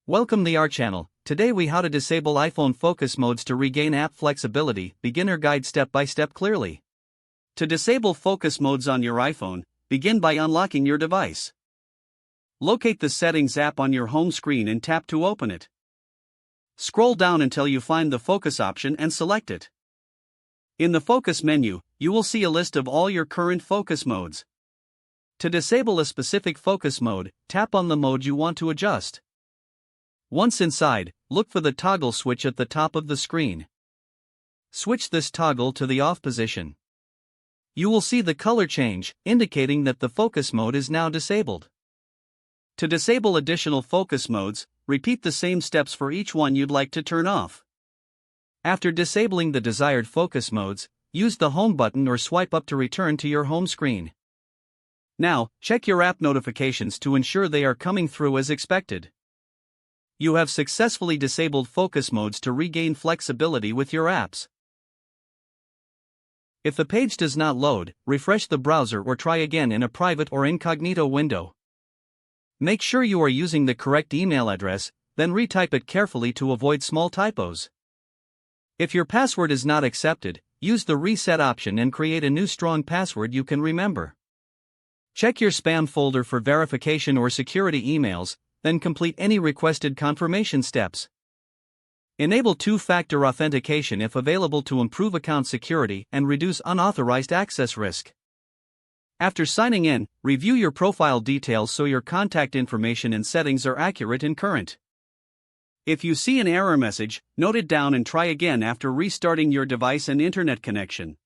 Welcome to our channel. Today we how to disable iPhone focus modes to regain app flexibility. Beginner guide step by step clearly. To disable focus modes on your iPhone, begin by unlocking your device. Locate the Settings app on your home screen and tap to open it. Scroll down until you find the focus option and select it. In the focus menu, you will see a list of all your current focus modes. To disable a specific focus mode, tap on the mode you want to adjust. Once inside, look for the toggle switch at the top of the screen. Switch this toggle to the off position. You will see the color change, indicating that the focus mode is now disabled. To disable additional focus modes, repeat the same steps for each one you'd like to turn off. After disabling the desired focus modes, use the home button or swipe up to return to your home screen. Now, check your app notifications to ensure they are coming through as expected. You have successfully disabled focus modes to regain flexibility with your apps. If the page does not load, refresh the browser or try again in a private or incognito window. Make sure you are using the correct email address, then retype it carefully to avoid small typos. If your password is not accepted, use the reset option and create a new strong password you can remember. Check your spam folder for verification or security emails, then complete any requested confirmation steps. Enable two-factor authentication if available to improve account security and reduce unauthorized access risk. After signing in, review your profile details so your contact information and settings are accurate and current. If you see an error message, note it down and try again after restarting your device and internet connection.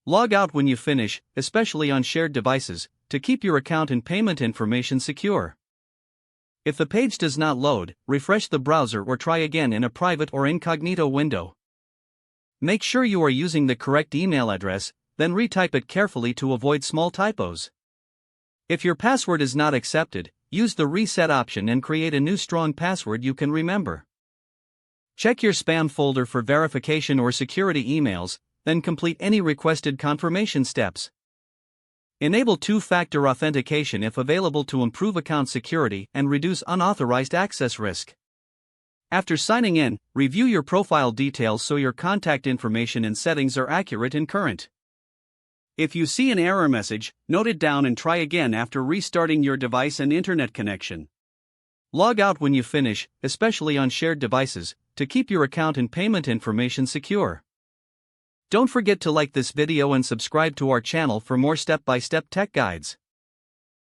Log out when you finish, especially on shared devices, to keep your account and payment information secure. If the page does not load, refresh the browser or try again in a private or incognito window. Make sure you are using the correct email address, then retype it carefully to avoid small typos. If your password is not accepted, use the reset option and create a new strong password you can remember. Check your spam folder for verification or security emails, then complete any requested confirmation steps. Enable two-factor authentication if available to improve account security and reduce unauthorized access risk. After signing in, review your profile details so your contact information and settings are accurate and current. If you see an error message, note it down and try again after restarting your device and internet connection. Log out when you finish, especially on shared devices, to keep your account and payment information secure. Don't forget to like this video and subscribe to our channel for more step-by-step tech guides.